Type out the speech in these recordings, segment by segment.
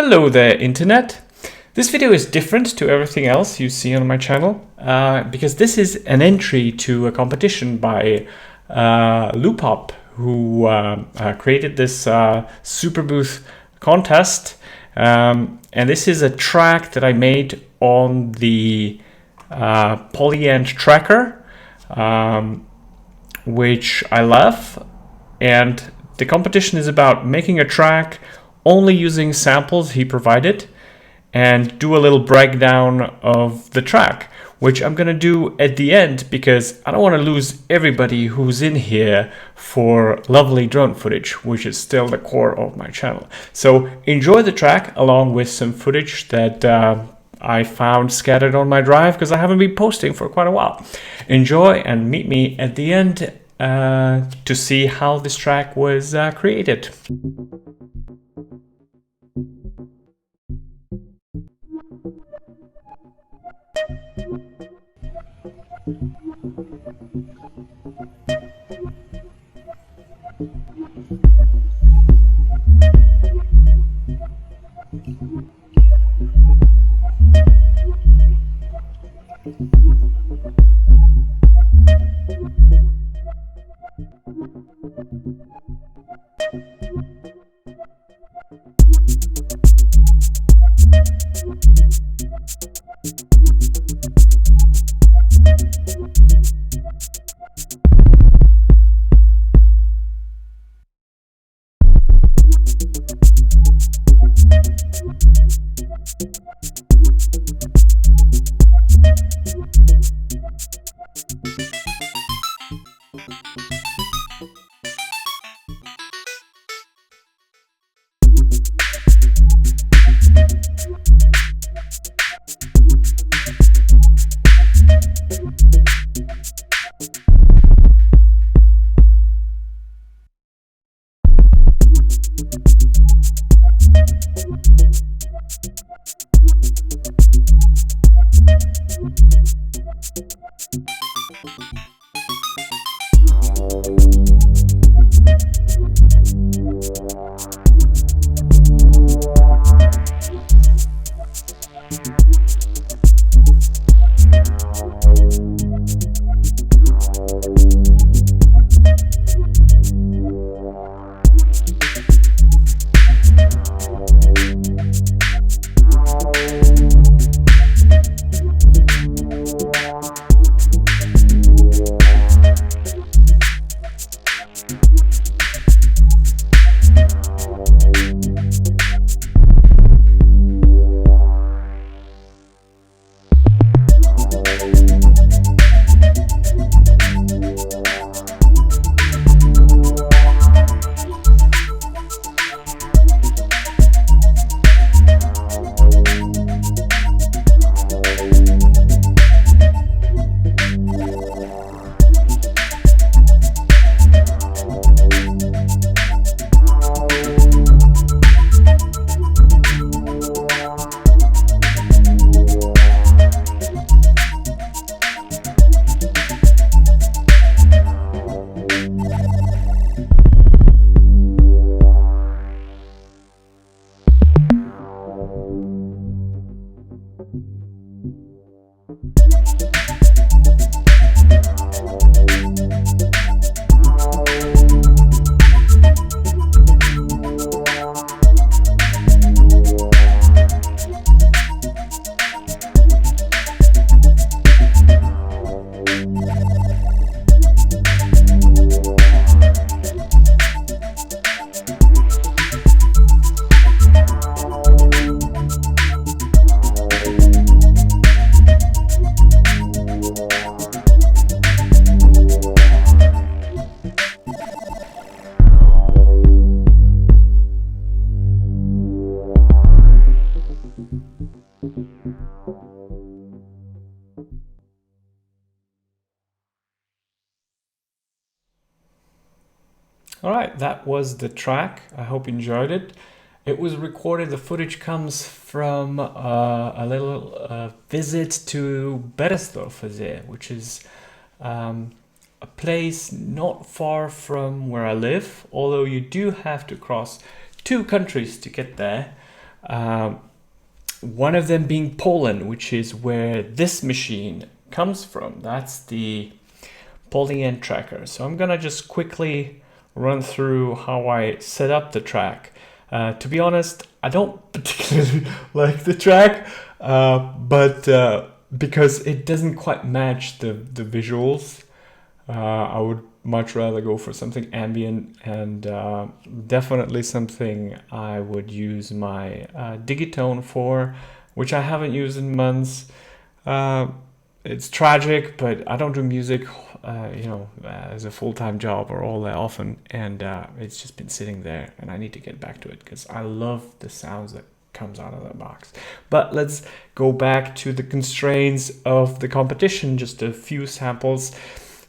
Hello there, Internet. This video is different to everything else you see on my channel because this is an entry to a competition by Loopop, who created this Superbooth contest. And this is a track that I made on the Polyant tracker, which I love. And the competition is about making a track only using samples he provided and do a little breakdown of the track, which I'm gonna do at the end because I don't want to lose everybody who's in here for lovely drone footage, which is still the core of my channel. So enjoy the track along with some footage that I found scattered on my drive because I haven't been posting for quite a while. Enjoy and meet me at the end to see how this track was created. All right, that was the track. I hope you enjoyed it. It was recorded, the footage comes from a little visit to Berestdorfersee, which is a place not far from where I live, although you do have to cross 2 countries to get there. One of them being Poland, which is where this machine comes from. That's the polyend tracker. So I'm gonna just quickly run through how I set up the track. To be honest, I don't particularly like the track, but because it doesn't quite match the visuals, I would much rather go for something ambient, and definitely something I would use my Digitone for, which I haven't used in months. It's tragic, but I don't do music, as a full-time job or all that often, and it's just been sitting there, and I need to get back to it because I love the sounds that comes out of that box. But let's go back to the constraints of the competition. Just a few samples,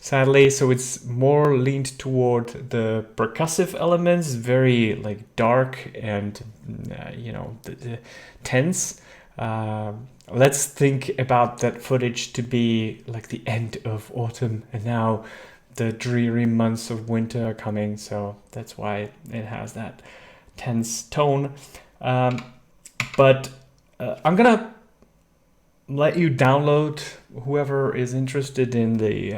sadly. So it's more leaned toward the percussive elements, very like dark and the tense. Let's think about that footage to be like the end of autumn, and now the dreary months of winter are coming, so that's why it has that tense tone. But I'm gonna let you download, whoever is interested in the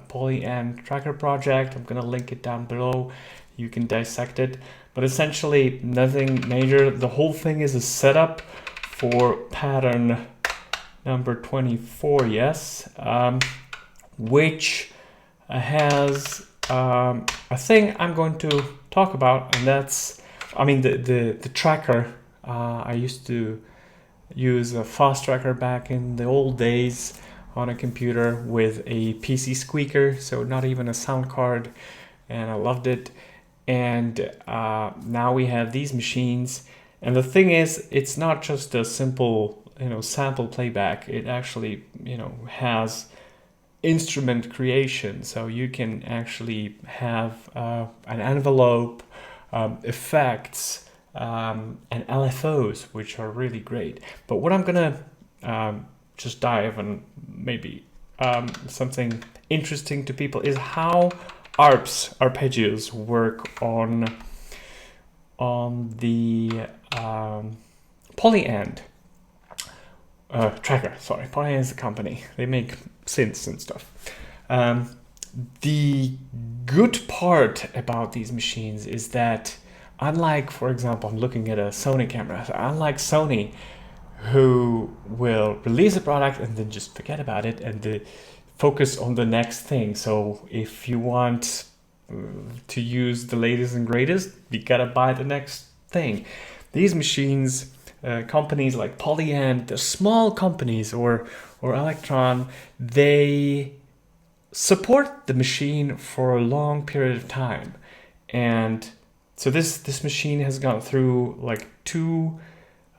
polyend tracker project. I'm gonna link it down below. You can dissect it, but essentially nothing major. The whole thing is a setup for pattern number 24, yes, which has a thing I'm going to talk about, and that's, the tracker. I used to use a fast tracker back in the old days on a computer with a PC squeaker, so not even a sound card, and I loved it. And now we have these machines, and the thing is, it's not just a simple sample playback. It actually has instrument creation, so you can actually have an envelope, effects, and LFOs, which are really great. But what I'm gonna just dive on, maybe something interesting to people, is how arpeggios work on the polyend tracker. Sorry, polyend is a company. They make synths and stuff. The good part about these machines is that, unlike, for example, I'm looking at a Sony camera. So unlike Sony, who will release a product and then just forget about it and focus on the next thing. So if you want to use the latest and greatest, you gotta buy the next thing. These machines, companies like Polyend, the small companies, or Electron, they support the machine for a long period of time. And so this machine has gone through like 2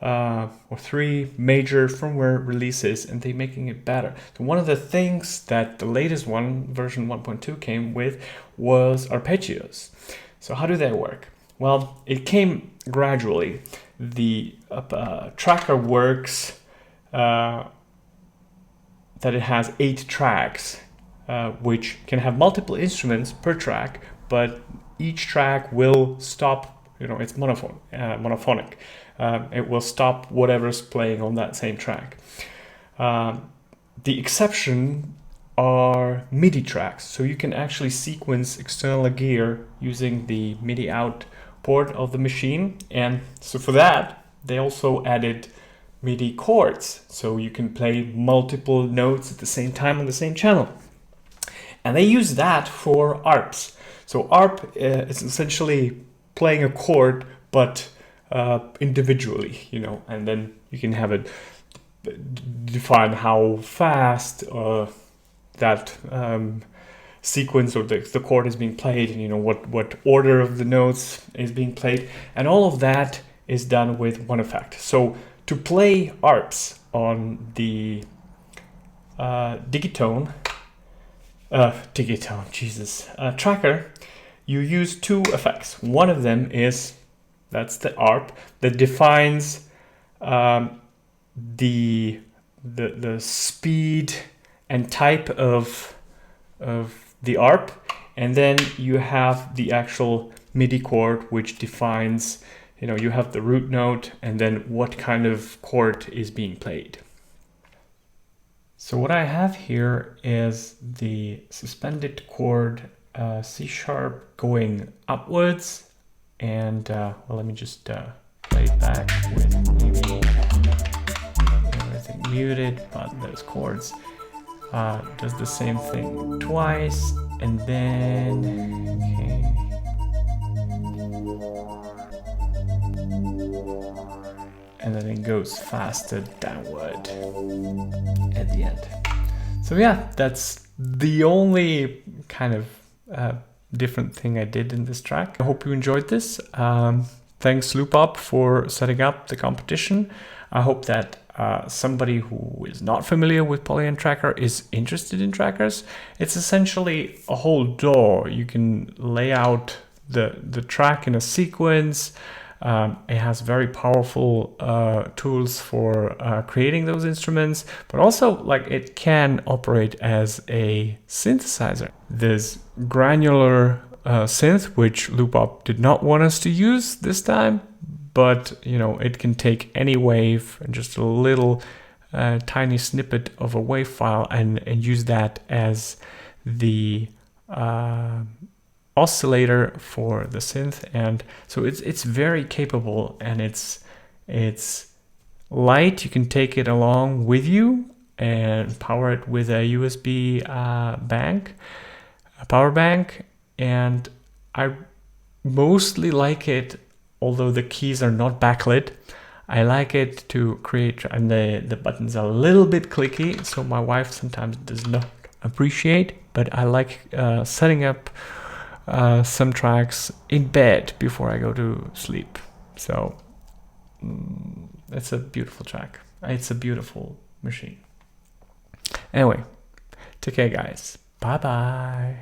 or 3 major firmware releases, and they're making it better. So one of the things that the latest one, version 1.2, came with was arpeggios. So how do they work? Well, it came gradually. The tracker works that it has 8 tracks, which can have multiple instruments per track, but each track will stop, it's monophonic. It will stop whatever's playing on that same track. The exception are MIDI tracks. So you can actually sequence external gear using the MIDI out port of the machine. And so for that, they also added MIDI chords. So you can play multiple notes at the same time on the same channel. And they use that for ARPs. So ARP is essentially playing a chord, but individually, and then you can have it define how fast that sequence or the chord is being played, and what order of the notes is being played, and all of that is done with one effect. So to play ARPs on the Digitone, tracker, you use 2 effects. One of them is, that's the ARP, that defines the speed and type of the ARP, and then you have the actual MIDI chord, which defines you know, you have the root note and then what kind of chord is being played. So what I have here is the suspended chord C sharp going upwards, and well, let me just play it back with maybe everything muted, but those chords. Does the same thing twice, and then okay. And then it goes faster downward at the end. So yeah, that's the only kind of different thing I did in this track. I hope you enjoyed this. Thanks Loopop for setting up the competition. I hope that somebody who is not familiar with Polygon Tracker is interested in trackers. It's essentially a whole DAW. You can lay out the track in a sequence. It has very powerful tools for creating those instruments, but also like it can operate as a synthesizer. There's granular synth, which Loopop did not want us to use this time, but you know, it can take any wave and just a little tiny snippet of a wave file and use that as the oscillator for the synth. And so it's very capable, and it's light. You can take it along with you and power it with a USB power bank. And I mostly like it, although the keys are not backlit. I like it to create, and the buttons are a little bit clicky, so my wife sometimes does not appreciate, but I like setting up some tracks in bed before I go to sleep. So it's a beautiful track. It's a beautiful machine. Anyway, take care guys. Bye bye.